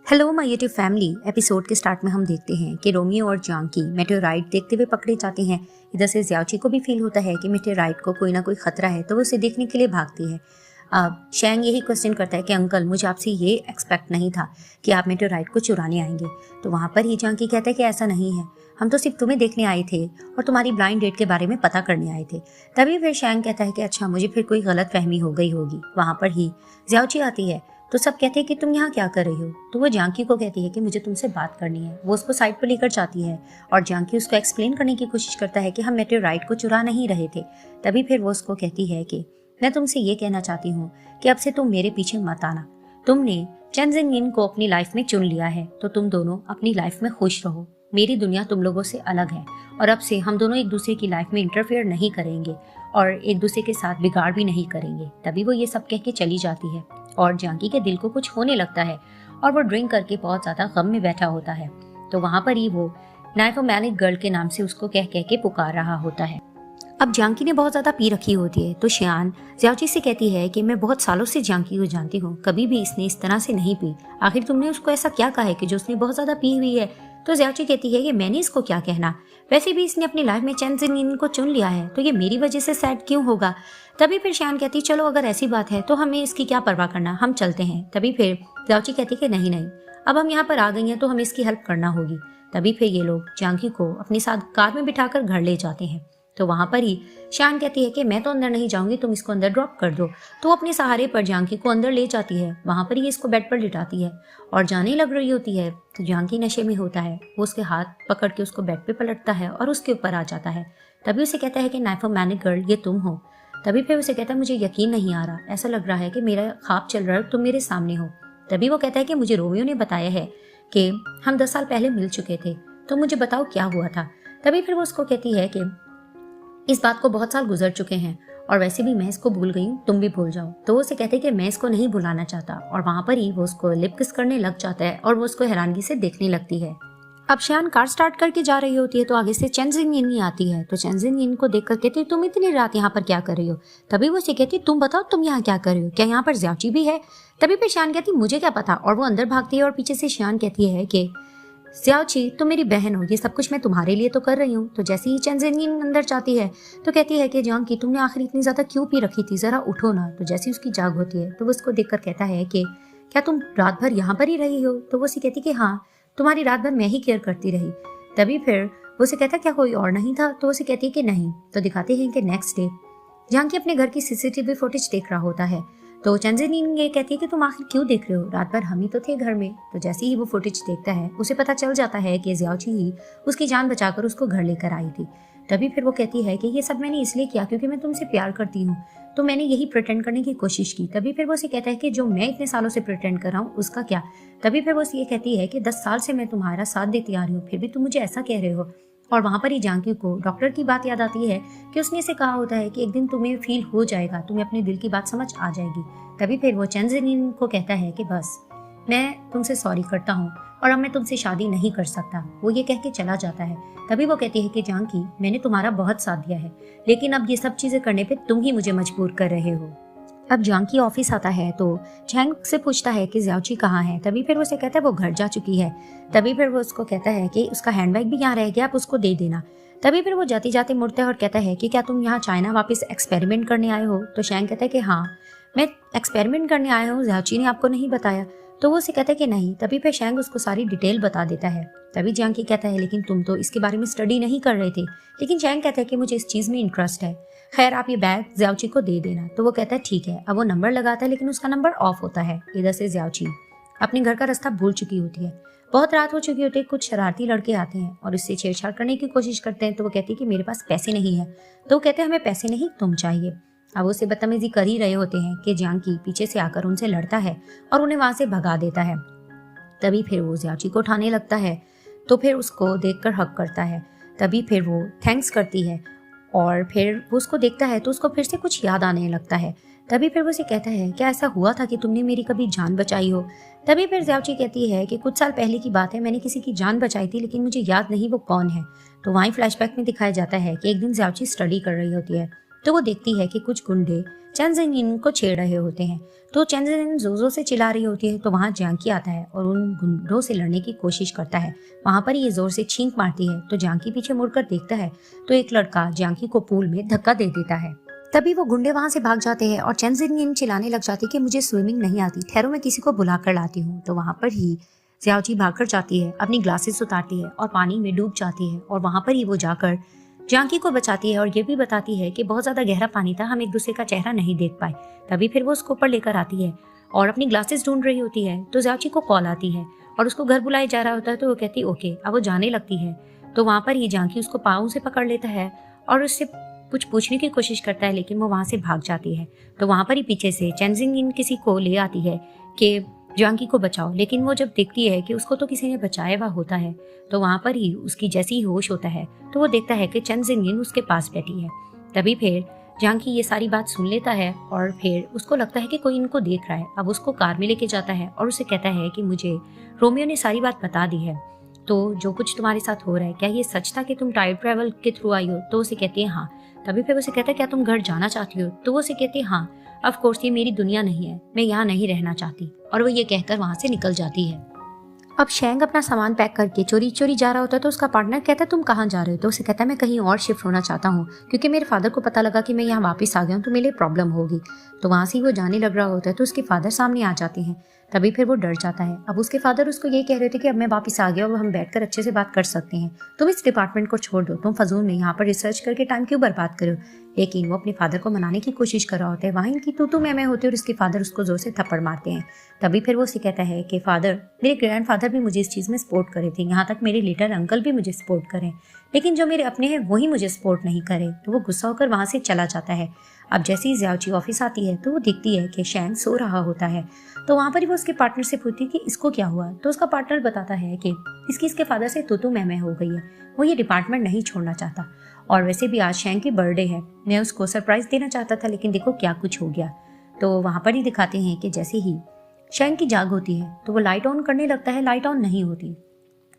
Hello my YouTube family. Episode के start में हम देखते हैं कि रोमियो और जानकी मेटेओराइट देखते हुए पकड़े जाते हैं। इधर से जियाची को भी फील होता है कि मेटेओराइट को कोई ना कोई खतरा है, तो वो उसे देखने के लिए भागती है। अब शैंग यही क्वेश्चन करता है कि अंकल, मुझे आपसे ये एक्सपेक्ट नहीं था कि आप मेटेओराइट को चुराने आएंगे। तो वहाँ पर ही जानकी कहता है कि ऐसा नहीं है, हम तो सिर्फ तुम्हें देखने आए थे और तुम्हारी ब्लाइंड डेट के बारे में पता करने आए थे। तभी फिर शैंग कहता है कि अच्छा, मुझे फिर कोई गलत फहमी हो गई होगी। वहाँ पर ही जियाची आती है तो सब कहते हैं कि तुम यहाँ क्या कर रही हो। तो वो जानकी को कहती है कि मुझे तुमसे बात करनी है। वो उसको साइड पर लेकर जाती है और जानकी उसको एक्सप्लेन करने की कोशिश करता है कि हम मेटेओराइट को चुरा नहीं रहे थे। तभी फिर वो उसको कहती है कि मैं तुमसे ये कहना चाहती हूँ कि अब से तुम मेरे पीछे मत आना। तुमने चेन जिनगिन को अपनी लाइफ में चुन लिया है, तो तुम दोनों अपनी लाइफ में खुश रहो। मेरी दुनिया तुम लोगों से अलग है और अब से हम दोनों एक दूसरे की लाइफ में इंटरफेयर नहीं करेंगे और एक दूसरे के साथ बिगाड़ भी नहीं करेंगे। तभी वो ये सब कह के चली जाती है और जानकी के दिल को कुछ होने लगता है और वो ड्रिंक करके बहुत ज्यादा गम में बैठा होता है। तो वहां पर ही वो नाइफोमैनिक गर्ल के नाम से उसको कह के पुकार रहा होता है। अब जानकी ने बहुत ज्यादा पी रखी होती है तो शियान जियाची से कहती है कि मैं बहुत सालों से जानकी को जानती हूँ, कभी भी इसने इस तरह से नहीं पी। आखिर तुमने उसको ऐसा क्या कहा है कि जो उसने बहुत ज्यादा पी हुई है। तो जियाची कहती है कि मैंने इसको क्या कहना, वैसे भी इसने अपनी लाइफ में चेन जिनगिन को चुन लिया है, तो ये मेरी वजह से सैड क्यों होगा। तभी फिर शियान कहती चलो अगर ऐसी बात है तो हमें इसकी क्या परवाह करना, हम चलते हैं। तभी फिर जियाची कहती कि नहीं नहीं, अब हम यहाँ पर आ गई हैं तो हमें इसकी हेल्प करना होगी। तभी फिर ये लोग जानकी को अपने साथ कार में बिठाकर घर ले जाते हैं। तो वहां पर ही शान कहती है कि मैं तो अंदर नहीं जाऊंगी, तुम इसको अंदर ड्रॉप कर दो। तो वो अपने सहारे पर जानकी को अंदर ले जाती है। वहां पर ही इसको बेड पर लिटाती है और जाने लग रही होती है तो जानकी नशे में होता है। वो उसके हाथ पकड़ के उसको बेड पे पलटता है और उसके ऊपर आ जाता है। तभी उसे कहता है कि नाइफोमैनिक गर्ल, ये तुम हो। तभी फिर उसे कहता है मुझे यकीन नहीं आ रहा, ऐसा लग रहा है कि मेरा ख्वाब चल रहा है, तुम मेरे सामने हो। तभी वो कहता है कि मुझे रोमियो ने बताया है कि हम 10 साल पहले मिल चुके थे, तो मुझे बताओ क्या हुआ था। तभी फिर वो उसको कहती है कि इस बात को बहुत साल गुजर चुके हैं और वैसे भी मैं इसको भूल गई हूँ, तुम भी भूल जाओ। तो वो उसे कहते हैं कि मैं इसको नहीं भुलाना चाहता और वहां पर ही वो उसको लिप किस करने लग जाता है और वो उसको हैरानगी से देखने लगती है। अब शियान कार स्टार्ट करके जा रही होती है तो आगे से चेन जिनगिन आती है। तो चेन जिनगिन को देखकर कहती है तुम इतनी रात यहाँ पर क्या कर रही हो। तभी वो उसे कहती है तुम बताओ तुम यहाँ क्या कर रही हो, क्या यहाँ पर जियाची भी है। तभी फिर शियान कहती मुझे क्या पता, और वो अंदर भागती है और पीछे से शियान कहती है कि जियाची तुम मेरी बहन हो, ये सब कुछ मैं तुम्हारे लिए तो कर रही हूँ। तो जैसे ही चेन जिनगिन अंदर जाती है तो कहती है कि जानकी तुमने आखिर इतनी ज्यादा क्यों पी रखी थी, जरा उठो ना। तो जैसे उसकी जाग होती है तो वो उसको देखकर कहता है कि क्या तुम रात भर यहाँ पर ही रही हो। तो वो उसे कहती कि हाँ, तुम्हारी रात भर मैं ही केयर करती रही। तभी फिर वो उसे कहता क्या कोई और नहीं था। तो वो उसे कहती है कि नहीं। तो दिखाते हैं कि नेक्स्ट डे जानकी अपने घर की सीसीटीवी फुटेज देख रहा होता है। तो चेन जिनगिन ये कहती है कि तुम आखिर क्यों देख रहे हो, रात भर हम ही तो थे घर में। तो जैसे ही वो फुटेज देखता है उसे पता चल जाता है कि जियाची ही उसकी जान बचाकर उसको घर लेकर आई थी। तभी फिर वो कहती है कि ये सब मैंने इसलिए किया क्योंकि मैं तुमसे प्यार करती हूँ, तो मैंने यही प्रिटेंड करने की कोशिश की। तभी फिर वो उसे कहता है कि जो मैं इतने सालों से प्रिटेंड कर रहा हूँ उसका क्या। तभी फिर वो उसे ये कहती है कि 10 साल से मैं तुम्हारा साथ देती आ रही हूँ, फिर भी तुम मुझे ऐसा कह रहे हो। और वहां पर ही जानकी को डॉक्टर की बात याद आती है कि उसने इसे कहा होता है कि एक दिन तुम्हें फील हो जाएगा, तुम्हें अपने दिल की बात समझ आ जाएगी। तभी फिर वो चेन जिनगिन को कहता है कि बस मैं तुमसे सॉरी करता हूँ और अब मैं तुमसे शादी नहीं कर सकता। वो ये कह के चला जाता है। तभी वो कहती है कि जानकी मैंने तुम्हारा बहुत साथ दिया है, लेकिन अब ये सब चीजें करने पे तुम ही मुझे मजबूर कर रहे हो। अब जानकी ऑफिस आता है तो चैंग से पूछता है कि जियाची कहाँ है। तभी फिर वो उसे कहता है वो घर जा चुकी है। तभी फिर वो उसको कहता है कि उसका हैंडबैग भी यहाँ रह गया, आप उसको दे देना। तभी फिर वो जाते जाते मुड़ता है और कहता है कि क्या तुम यहाँ चाइना वापस एक्सपेरिमेंट करने आए हो। तो चैंग कहता है कि हाँ, मैं एक्सपेरिमेंट करने आया हूँ, जियाची ने आपको नहीं बताया। तो वो उसे कहता है कि नहीं। तभी फिर शैंग उसको सारी डिटेल बता देता है। तभी जानकी कहता है लेकिन तुम तो इसके बारे में स्टडी नहीं कर रहे थे। लेकिन शैंग कहता है कि मुझे इस चीज में इंटरेस्ट है, खैर आप ये बैग जियाची को दे देना। तो वो कहता है ठीक है। अब वो नंबर लगाता है लेकिन उसका नंबर ऑफ होता है। इधर से जियाची अपने घर का रास्ता भूल चुकी होती है, बहुत रात हो चुकी होती है। कुछ शरारती लड़के आते हैं और इससे छेड़छाड़ करने की कोशिश करते हैं। तो वो कहती है कि मेरे पास पैसे नहीं है। तो वो कहते हैं हमें पैसे नहीं, तुम चाहिए। अब उसे बदतमीजी कर ही रहे होते हैं कि जानकी पीछे से आकर उनसे लड़ता है और उन्हें वहां से भगा देता है। तभी फिर वो जियाची को उठाने लगता है तो फिर उसको देखकर हक करता है। तभी फिर वो थैंक्स करती है और फिर वो उसको देखता है तो उसको फिर से कुछ याद आने लगता है। तभी फिर वो उसे कहता है क्या ऐसा हुआ था कि तुमने मेरी कभी जान बचाई हो। तभी फिर जियाची कहती है कि कुछ साल पहले की बात है, मैंने किसी की जान बचाई थी लेकिन मुझे याद नहीं वो कौन है। तो वहीं फ्लैशबैक में दिखाया जाता है कि एक दिन जियाची स्टडी कर रही होती है तो वो देखती है कि कुछ गुंडे चेन जिनगिन को छेड़ रहे होते हैं। तो चेन जिनगिन जोर से चिल्ला रही होती है, तो वहाँ जानकी आता है और उन गुंडों से लड़ने की कोशिश करता है। वहाँ पर ये जोर से छींक मारती है, तो जानकी पीछे मुड़कर देखता है तो एक लड़का जानकी को पूल में धक्का दे देता है। तभी वो गुंडे वहाँ से भाग जाते हैं और चेन जिनगिन चिल्लाने लग जाती है कि मुझे स्विमिंग नहीं आती, ठहरो मैं किसी को बुला कर लाती हूँ। तो वहाँ पर ही ज़ियाओजी भागकर जाती है, अपनी ग्लासेस उतारती है और पानी में डूब जाती है और वहाँ पर ही वो जाकर जानकी को बचाती है और ये भी बताती है कि बहुत ज़्यादा गहरा पानी था, हम एक दूसरे का चेहरा नहीं देख पाए। तभी फिर वो उसको ऊपर लेकर आती है और अपनी ग्लासेस ढूंढ रही होती है, तो ज़ियाओजी को कॉल आती है और उसको घर बुलाया जा रहा होता है। तो वो कहती है ओके। अब वो जाने लगती है, तो वहाँ पर ही जानकी उसको पाँव से पकड़ लेता है और उससे कुछ पूछने की कोशिश करता है, लेकिन वो वहाँ से भाग जाती है। तो वहाँ पर ही पीछे से चेन जिनगिन किसी को ले आती है कि जानकी को बचाओ, लेकिन वो जब देखती है कि उसको तो किसी ने बचाया हुआ होता है, तो वहाँ पर ही उसकी जैसी ही होश होता है, तो वो देखता है कि चेन जिनगिन उसके पास बैठी है। तभी फिर जानकी ये सारी बात सुन लेता है और फिर उसको लगता है कि कोई इनको देख रहा है। अब उसको कार में लेके जाता है और उसे कहता है कि मुझे रोमियो ने सारी बात बता दी है, तो जो कुछ तुम्हारे साथ हो रहा है क्या ये सच था कि तुम टाइम ट्रैवल के थ्रू आई हो? तो उसे कहती है हाँ। तभी फिर उसे कहता है क्या तुम घर जाना चाहती हो? तो वो उसे कहती है हाँ, ऑफ कोर्स ये मेरी दुनिया नहीं है, मैं यहाँ नहीं रहना चाहती। और वो ये कहकर वहाँ से निकल जाती है। अब शैंग अपना सामान पैक करके चोरी चोरी जा रहा होता है, तो उसका पार्टनर कहता है तुम कहाँ जा रहे हो? तो उसे कहता है मैं कहीं और शिफ्ट होना चाहता हूँ, क्योंकि मेरे फादर को पता लगा कि मैं यहाँ वापस आ गया हूँ तो मेरे लिए प्रॉब्लम होगी। तो वहाँ से वो जाने लग रहा होता है, तो उसके फादर सामने आ जाते हैं। तभी फिर वो डर जाता है। अब उसके फादर उसको ये कह रहे थे कि अब मैं वापस आ गया और हम बैठकर अच्छे से बात कर सकते हैं, तुम इस डिपार्टमेंट को छोड़ दो, तुम फजूल में यहाँ पर रिसर्च करके टाइम क्यों बर्बाद करो। लेकिन वो अपने फादर को मनाने की कोशिश कर रहा होता है। वहाँ इनकी तू मैं होती है और इसके फादर उसको जोर से थप्पड़ मारते हैं। तभी फिर वो उसे कहता है कि फादर, मेरे ग्रैंडफादर भी मुझे इस चीज़ में सपोर्ट करे थे, यहाँ तक मेरे लिटिल अंकल भी मुझे सपोर्ट करें, लेकिन जो मेरे अपने हैं वही मुझे सपोर्ट नहीं करे। तो वो गुस्सा होकर वहाँ से चला जाता है। अब जैसे ही ज़ियाओजी ऑफिस आती है तो वो देखती है कि शैंग सो रहा होता है। तो वहाँ पर ही वो उसके पार्टनर से पूछती है कि इसको क्या हुआ। तो उसका पार्टनर बताता है कि इसके फादर से तू मैं हो गई है, वो ये डिपार्टमेंट नहीं छोड़ना चाहता, और वैसे भी आज शैंग की बर्थडे है, मैं उसको सरप्राइज देना चाहता था, लेकिन देखो क्या कुछ हो गया। तो वहाँ पर ही दिखाते हैं कि जैसे ही शैंग की जाग होती है तो वो लाइट ऑन करने लगता है, लाइट ऑन नहीं होती।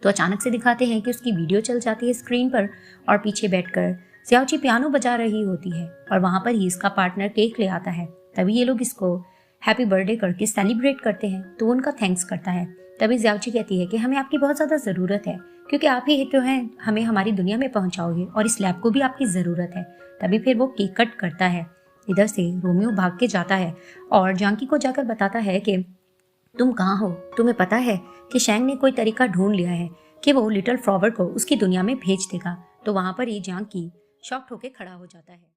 तो अचानक से दिखाते हैं कि उसकी वीडियो चल जाती है स्क्रीन पर और पीछे बैठकर ज़ियाओजी पियानो बजा रही होती है और वहाँ पर ही इसका पार्टनर केक ले आता है। तभी ये लोग इसको हैप्पी बर्थडे करके सेलिब्रेट करते हैं, तो उनका थैंक्स करता है। तभी ज़ियाओजी कहती है कि हमें आपकी बहुत ज़्यादा ज़रूरत है, क्योंकि आप ही तो हैं हमें हमारी दुनिया में पहुँचाओगे और इस लैब को भी आपकी ज़रूरत है। तभी फिर वो केक कट करता है। इधर से रोमियो भाग के जाता है और जानकी को जाकर बताता है कि तुम कहाँ हो, तुम्हें पता है कि शैंग ने कोई तरीका ढूंढ लिया है कि वो लिटिल फ्लावर को उसकी दुनिया में भेज देगा। तो वहाँ पर ही जानकी शॉक्ड होकर खड़ा हो जाता है।